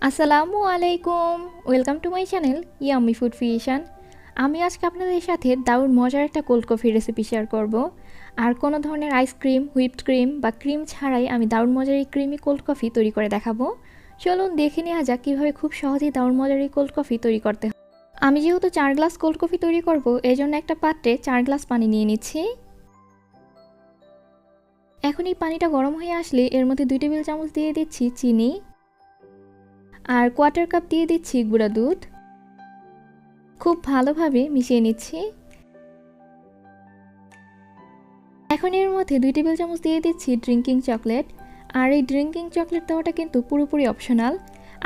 আসসালামু আলাইকুম, welcome to my channel yummy food creation. আমি আজকে আপনাদের সাথে দারুণ মজার একটা কোল্ড কফি রেসিপি শেয়ার করব। আর কোনো ধরনের আইসক্রিম, হুইপড ক্রিম বা ক্রিম ছাড়াই আমি দারুণ মজার এই ক্রিমি কোল্ড কফি তৈরি করে দেখাবো। চলুন দেখে নেওয়া যাক কীভাবে খুব সহজেই দারুণ মজার এই কোল্ড কফি তৈরি করতে হয়। আমি যেহেতু 4 গ্লাস কোল্ড কফি তৈরি করব, এই জন্য একটা পাত্রে 4 গ্লাস পানি নিয়ে নিচ্ছি। এখন এই পানিটা গরম হয়ে আসলে এর মধ্যে 2 টেবিল চামচ দিয়ে দিচ্ছি চিনি, আর কোয়ার্টার কাপ দিয়ে দিচ্ছি গুঁড়া দুধ। খুব ভালোভাবে মিশিয়ে নিচ্ছি। এখন এর মধ্যে 2 টেবিল চামচ দিয়ে দিচ্ছি ড্রিঙ্কিং চকলেট। আর এই ড্রিঙ্কিং চকলেট দেওয়াটা কিন্তু পুরোপুরি অপশনাল।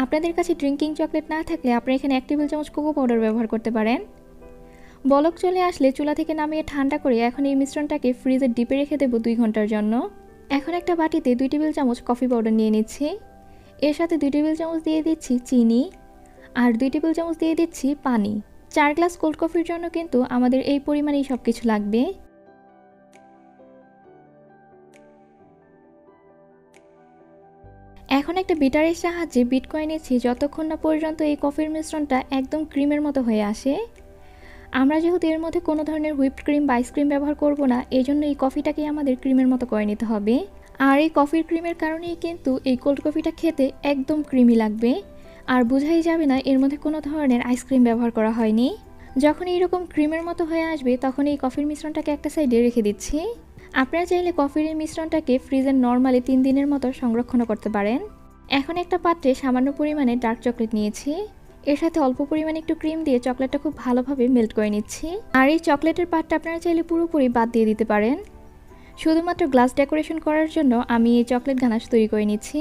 আপনাদের কাছে ড্রিঙ্কিং চকলেট না থাকলে আপনারা এখানে 1 টেবিল চামচ কোকো পাউডার ব্যবহার করতে পারেন। বলক চলে আসলে চুলা থেকে নামিয়ে ঠান্ডা করে এখন এই মিশ্রণটাকে ফ্রিজের ডিপে রেখে দেবো 2 ঘন্টার জন্য। এখন একটা বাটিতে 2 টেবিল চামচ কফি পাউডার নিয়ে নিচ্ছি। এর সাথে 2 টেবিল চামচ দিয়ে দিচ্ছি চিনি, আর 2 টেবিল চামচ দিয়ে দিচ্ছি পানি। 4 গ্লাস কোল্ড কফির জন্য কিন্তু আমাদের এই পরিমাণেই সব কিছু লাগবে। এখন একটা বিটারের সাহায্যে বিট করে নিচ্ছি যতক্ষণ না পর্যন্ত এই কফির মিশ্রণটা একদম ক্রিমের মতো হয়ে আসে। আমরা যেহেতু এর মধ্যে কোনো ধরনের হুইপড ক্রিম বা আইসক্রিম ব্যবহার করব না, এই জন্য এই কফিটাকে আমাদের ক্রিমের মতো করে নিতে হবে। আর এই কফির ক্রিমের কারণেই কিন্তু এই কোল্ড কফিটা খেতে একদম ক্রিমি লাগবে, আর বোঝাই যাবে না এর মধ্যে কোনো ধরনের আইসক্রিম ব্যবহার করা হয়নি। যখন এইরকম ক্রিমের মতো হয়ে আসবে তখন এই কফির মিশ্রণটাকে একটা সাইডে রেখে দিচ্ছি। আপনারা চাইলে কফির এই মিশ্রণটাকে ফ্রিজের নর্মালি 3 দিনের মতো সংরক্ষণ করতে পারেন। এখন একটা পাত্রে সামান্য পরিমাণে ডার্ক চকলেট নিয়েছি। এর সাথে অল্প পরিমাণে একটু ক্রিম দিয়ে চকলেটটা খুব ভালোভাবে মেল্ট করে নিচ্ছি। আর এই চকলেটের পার্টটা আপনারা চাইলে পুরোপুরি বাদ দিয়ে দিতে পারেন। শুধুমাত্র গ্লাস ডেকোরেশন করার জন্য আমি এই চকলেট গানাশ তৈরি করে নিচ্ছি।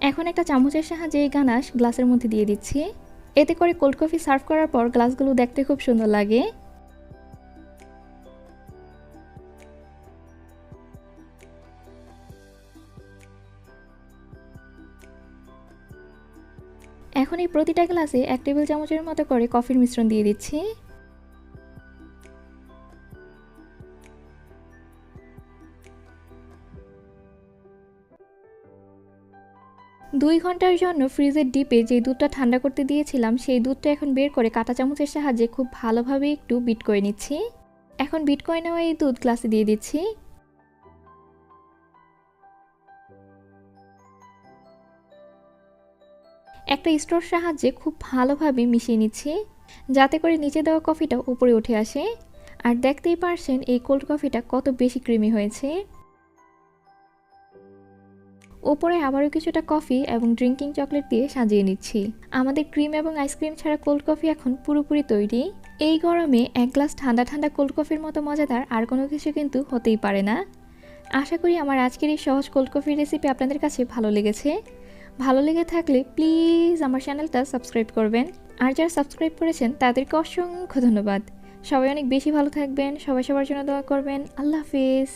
এখন একটা চামচের সাহায্যে এই গানাশ গ্লাসের মধ্যে দিয়ে দিচ্ছি। এতে করে কোল্ড কফি সার্ভ করার পর গ্লাসগুলো দেখতে খুব সুন্দর লাগে। এখন এই প্রতিটা গ্লাসে 1 টেবিল চামচের মতো করে কফির মিশ্রণ দিয়ে দিচ্ছি। দুই ঘন্টার জন্য ফ্রিজের ডিপে যে দুধটা ঠান্ডা করতে দিয়েছিলাম, সেই দুধটা এখন বের করে কাঁটা চামচের সাহায্যে খুব ভালোভাবে একটু বিট করে নিচ্ছি। এখন বিট করে নেওয়া এই দুধ গ্লাসে দিয়ে দিচ্ছি। একটা স্টোর সাহায্যে খুব ভালোভাবে মিশিয়ে নিচ্ছি, যাতে করে নিচে দেওয়া কফিটা উপরে উঠে আসে। আর দেখতেই পারছেন এই কোল্ড কফিটা কত বেশি ক্রিমি হয়েছে। ওপরে আবারও কিছুটা কফি এবং ড্রিঙ্কিং চকলেট দিয়ে সাজিয়ে নিচ্ছি। আমাদের ক্রিম এবং আইসক্রিম ছাড়া কোল্ড কফি এখন পুরোপুরি তৈরি। এই গরমে 1 গ্লাস ঠান্ডা ঠান্ডা কোল্ড কফির মতো মজাদার আর কোনো কিছু কিন্তু হতেই পারে না। আশা করি আমার আজকের এই সহজ কোল্ড কফির রেসিপি আপনাদের কাছে ভালো লেগেছে। ভালো লেগে থাকলে প্লিজ আমার চ্যানেলটা সাবস্ক্রাইব করবেন। আর যারা সাবস্ক্রাইব করেছেন তাদেরকে অসংখ্য ধন্যবাদ। সবাই অনেক বেশি ভালো থাকবেন, সবাই সবার জন্য দোয়া করবেন। আল্লাহ হাফিজ।